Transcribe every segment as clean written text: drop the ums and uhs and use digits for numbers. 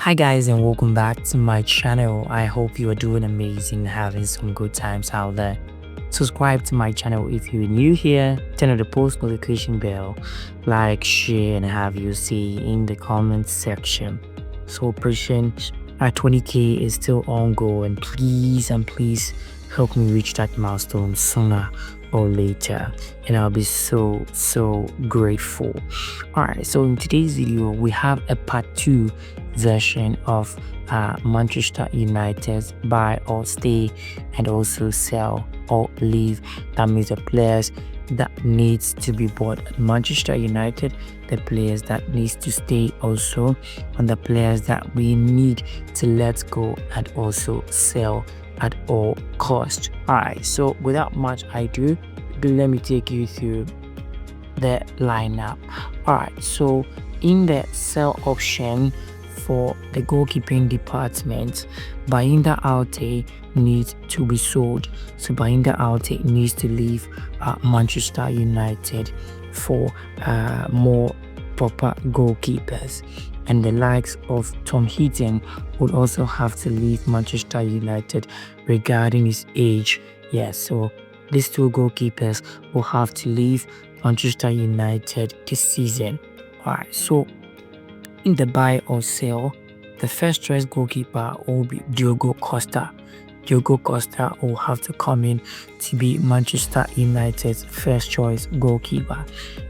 Hi guys, and welcome back to my channel. I hope you are doing amazing, having some good times out there. Subscribe to my channel if you're new here, turn on the post notification bell, like, share, and have you see in the comments section. So Operation 20k is still ongoing. Please and please help me reach that milestone sooner or later, and I'll be so grateful. All right, so in today's video we have a part 2 version of Manchester United's buy or stay, and also sell or leave. That means the players that needs to be bought at Manchester United, the players that needs to stay also, and the players that we need to let go and also sell at all cost. All right, so without much ado, let me take you through the lineup. All right, so in the sell option for the goalkeeping department, Bayinda Alte needs to be sold. So Bayinda Alte needs to leave Manchester United for more proper goalkeepers, and the likes of Tom Heaton would also have to leave Manchester United regarding his age. Yes, so these two goalkeepers will have to leave Manchester United this season. Alright, so in the buy or sell, the first choice goalkeeper will be Diogo Costa. Diogo Costa will have to come in to be Manchester United's first choice goalkeeper,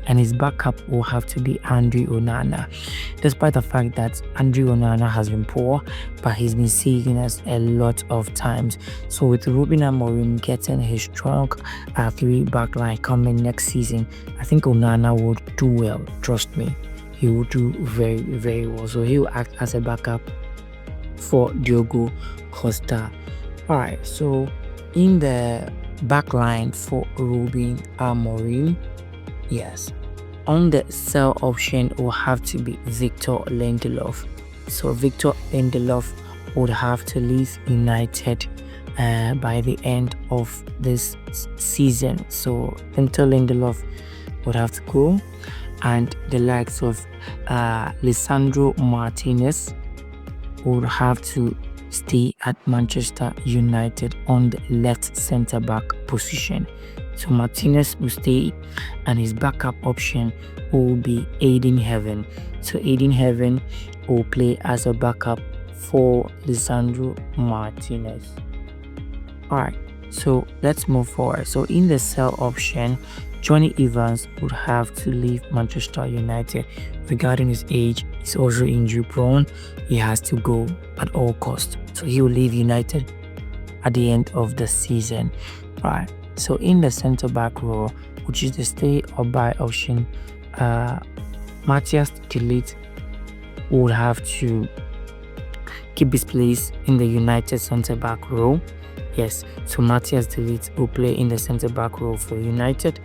and his backup will have to be Andre Onana. Despite the fact that Andre Onana has been poor, but he's been saving us a lot of times. So with Ruben Amorim getting his strong 3 backline coming next season, I think Onana would do well. Trust me, he will do very well. So he will act as a backup for Diogo Costa. Alright, so in the backline for Ruben Amorim, yes, on the sell option will have to be Victor Lindelof. So Victor Lindelof would have to leave United by the end of this season. So Victor Lindelof would have to go, and the likes of Lisandro Martinez would have to stay at Manchester United on the left centre back position. So Martinez will stay, and his backup option will be Aiden Heaven. So Aiden Heaven will play as a backup for Lisandro Martinez. Alright, so let's move forward. So in the sell option, Johnny Evans would have to leave Manchester United. Regarding his age, he's also injury prone. He has to go at all costs. So he will leave United at the end of the season. Right. So in the centre back role, which is the stay or buy option, Matthias de Ligt would have to keep his place in the United centre back role. Yes, so Matthias de Ligt will play in the centre back role for United,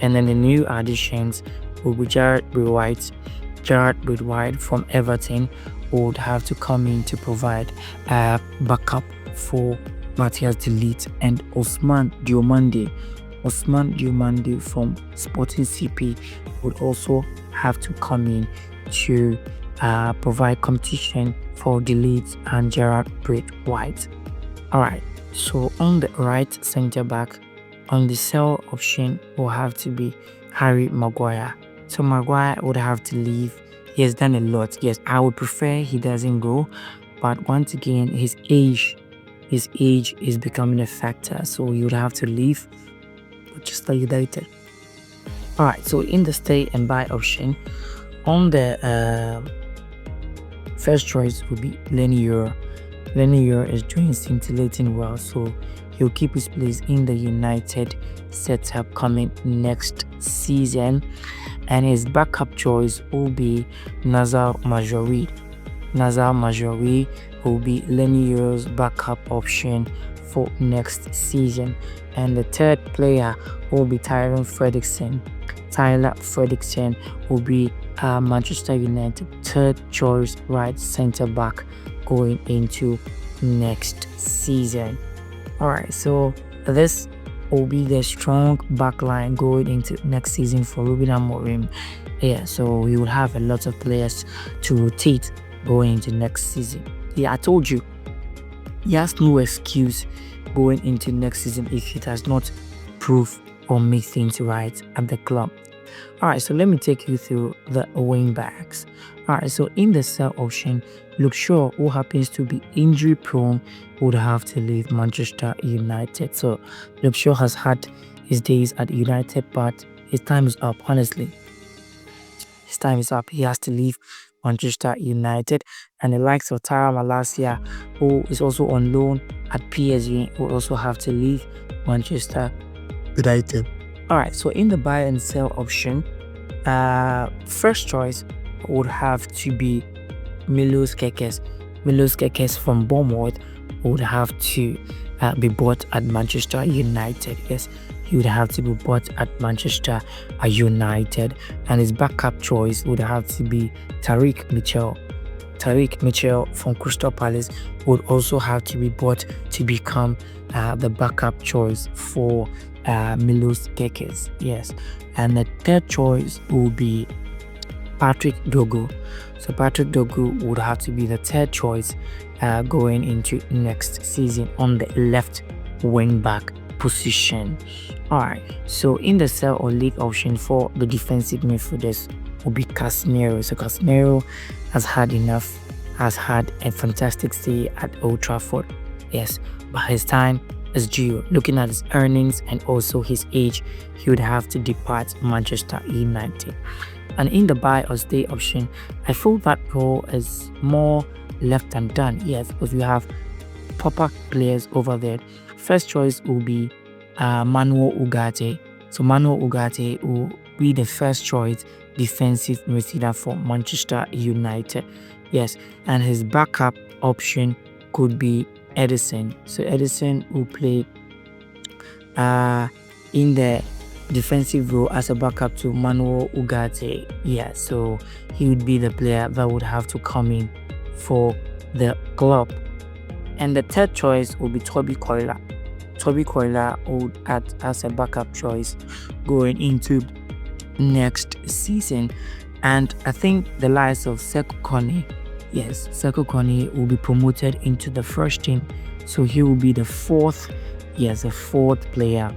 and then the new additions will be Jared White. Jared White from Everton would have to come in to provide a backup for Matthias de Ligt, and Ousmane Diomande from Sporting CP would also have to come in to provide competition for de Ligt and Jared White. Alright, so on the right centre back, on the sell option will have to be Harry Maguire. So Maguire would have to leave. He has done a lot. Yes, I would prefer he doesn't go, but once again, his age is becoming a factor, so he would have to leave Manchester United. Alright, so in the stay and buy option, on the first choice would be Lenier. Lenier is doing scintillating well, so he'll keep his place in the United setup coming next season, and his backup choice will be Nazar Majori. Nazar Majori will be Lenier's backup option for next season, and the third player will be Tyler Fredrickson. Tyler Fredrickson will be Manchester United third choice right centre back going into next season. Alright, so this will be the strong backline going into next season for Ruben Amorim. Yeah, so we will have a lot of players to rotate going into next season. Yeah, I told you, he has no excuse going into next season if he does not prove or make things right at the club. All right, so let me take you through the wing backs. All right, so in the sell option, Luke Shaw, who happens to be injury prone, would have to leave Manchester United. So Luke Shaw has had his days at United, but his time is up, honestly. His time is up. He has to leave Manchester United. And the likes of Tara Malacia, who is also on loan at PSG, will also have to leave Manchester United. Alright, so in the buy and sell option, first choice would have to be Milos Kekes. Milos Kekes from Bournemouth would have to be bought at Manchester United. Yes, he would have to be bought at Manchester United, and his backup choice would have to be Tariq Mitchell. Tariq Mitchell from Crystal Palace would also have to be bought to become the backup choice for Milos Kekes. Yes, and the third choice will be Patrick Dogu. So Patrick Dogu would have to be the third choice going into next season on the left wing back position. Alright, so in the sell or league option for the defensive midfielders will be Casemiro. So Casemiro has had enough, has had a fantastic stay at Old Trafford. Yes, but his time is due. Looking at his earnings and also his age, he would have to depart Manchester United. And in the buy or stay option, I feel that role is more left undone. Yes, because we have proper players over there. First choice will be Manuel Ugarte. So Manuel Ugarte will be the first choice defensive midfielder for Manchester United. Yes, and his backup option could be Edison. So Edison will play in the defensive role as a backup to Manuel Ugarte. Yeah, so he would be the player that would have to come in for the club. And the third choice will be Toby Coyler. Toby Coyler would act as a backup choice going into next season. And I think the likes of Sekou Kone, yes, Sekou Kone will be promoted into the first team. So he will be the fourth player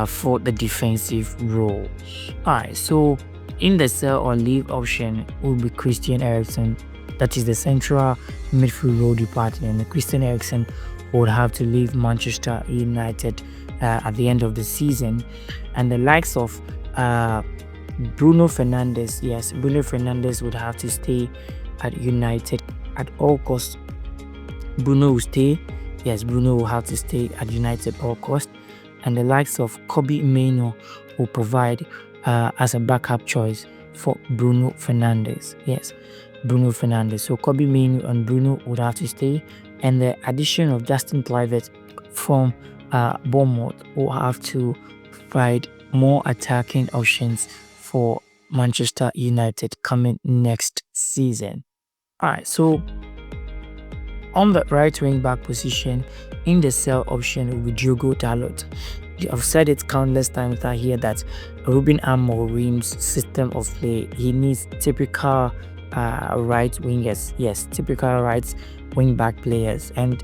for the defensive role. Alright, so in the sell or leave option will be Christian Eriksen. That is the central midfield role department. Christian Eriksen would have to leave Manchester United at the end of the season. And the likes of Bruno Fernandes, yes, Bruno Fernandes would have to stay at United at all costs. Bruno will stay. Yes, Bruno will have to stay at United at all costs. And the likes of Kobbie Mainoo will provide as a backup choice for Bruno Fernandes. Yes, Bruno Fernandes. So Kobbie Mainoo and Bruno would have to stay. And the addition of Justin Kluivert from Bournemouth will have to provide more attacking options for Manchester United coming next season. Alright, so on the right wing back position, in the sell option will be Diogo Dalot. I've said it countless times out here that Ruben Amorim's system of play, he needs typical right wingers. Yes, typical right wing back players, and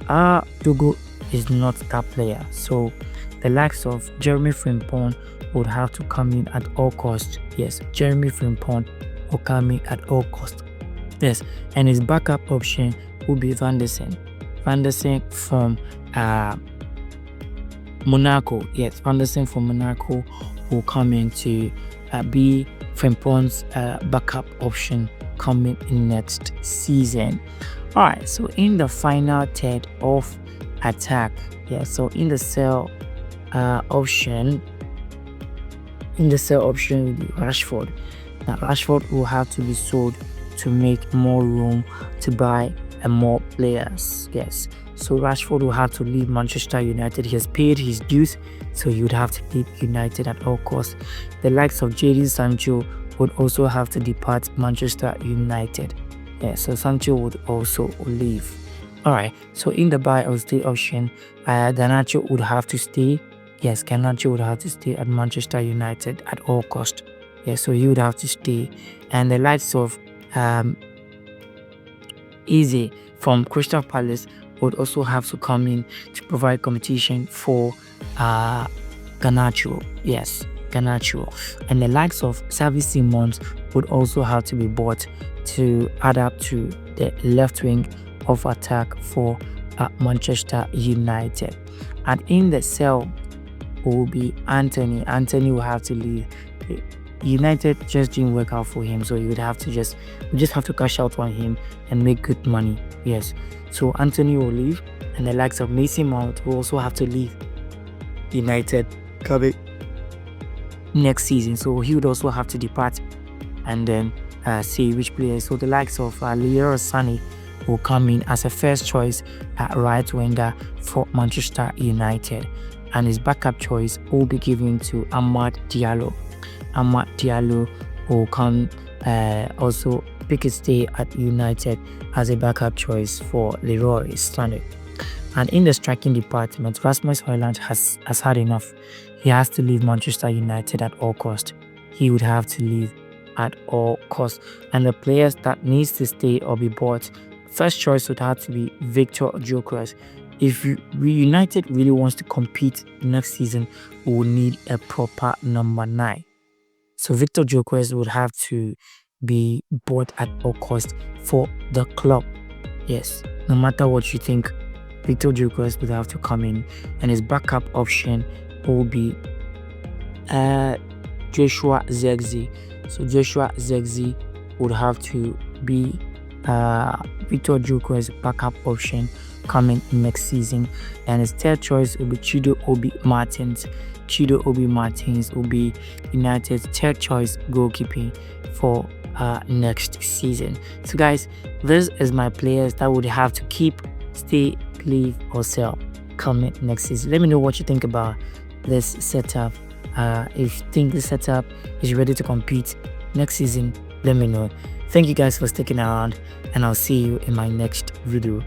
Diogo is not that player. So the likes of Jeremy Frimpong would have to come in at all costs. Yes, Jeremy Frimpong will come in at all costs. Yes, and his backup option will be Van der Sar. Van der Sar from Monaco. Yes, Van der Sar from Monaco will come in to be Frimpong's backup option coming in next season. Alright, so in the final third of attack, yeah, so in the sell option will be Rashford. Now Rashford will have to be sold to make more room to buy more players. Yes, so Rashford will have to leave Manchester United. He has paid his dues, so he would have to leave United at all costs. The likes of Jadon Sancho would also have to depart Manchester United. Yeah, so Sancho would also leave. Alright, so in the buy or stay option, Garnacho would have to stay. Yes, Garnacho would have to stay at Manchester United at all cost. Yeah, so he would have to stay. And the likes of Eze from Crystal Palace would also have to come in to provide competition for Garnacho. Yes, Garnacho. And the likes of Xavi Simons would also have to be bought to add up to the left wing of attack for Manchester United. And in the cell will be Anthony. Anthony will have to leave. United just didn't work out for him, so you would have to just have to cash out on him and make good money. Yes, so Anthony will leave, and the likes of Mason Mount will also have to leave United coming next season, so he would also have to depart and then see which players. So the likes of Leroy Sané will come in as a first choice right winger for Manchester United, and his backup choice will be given to Amad Diallo. Amad Diallo will come also pick his stay at United as a backup choice for Leroy Sané. And in the striking department, Rasmus Højlund has had enough. He has to leave Manchester United at all cost. He would have to leave at all costs. And the players that needs to stay or be bought, first choice would have to be Victor Gyökeres. If United really wants to compete next season, we will need a proper number 9. So Victor Gyökeres would have to be bought at all cost for the club. Yes, no matter what you think, Victor Gyökeres would have to come in, and his backup option will be Joshua Zirkzee. So Joshua Zirkzee would have to be Victor Gyökeres' backup option coming next season, and his third choice will be Chido Obi Martins. Chido Obi Martins will be United's third choice goalkeeper for next season. So guys, this is my players that would have to keep, stay, leave or sell coming next season. Let me know what you think about this setup. If you think the setup is ready to compete next season, let me know. Thank you guys for sticking around, and I'll see you in my next video.